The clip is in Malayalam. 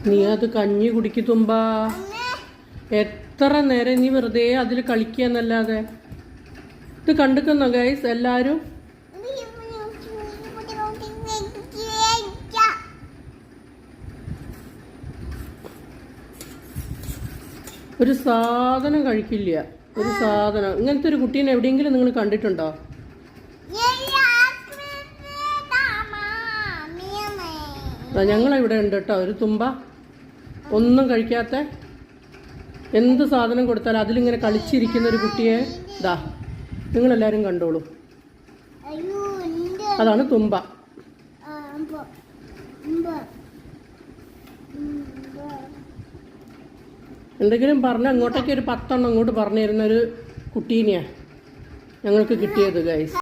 നീ അത് കഞ്ഞി കുടിക്കുമ്പോ എത്ര നേരം നീ വെറുതെ അതിൽ കളിക്കുകയെന്നല്ലാതെ. ഇത് കണ്ടിക്കുന്നോ ഗൈസ് എല്ലാരും? ഒരു സാധനം കഴിക്കില്ല, ഒരു സാധനം. ഇങ്ങനത്തെ ഒരു കുട്ടീനെ എവിടെയെങ്കിലും നിങ്ങൾ കണ്ടിട്ടുണ്ടോ? ഞങ്ങളിവിടെ ഉണ്ട് കേട്ടോ ഒരു തുമ്പ, ഒന്നും കഴിക്കാത്ത. എന്ത് സാധനം കൊടുത്താലും അതിലിങ്ങനെ കളിച്ചിരിക്കുന്ന ഒരു കുട്ടിയെ ഇതാ നിങ്ങളെല്ലാവരും കണ്ടോളൂ. അതാണ് തുമ്പ. എന്തെങ്കിലും പറഞ്ഞ അങ്ങോട്ടേക്ക് ഒരു 10 എണ്ണം അങ്ങോട്ട് പറഞ്ഞു തരുന്ന ഒരു കുട്ടീനെയാണ് ഞങ്ങൾക്ക് കിട്ടിയത് ഗൈസ്.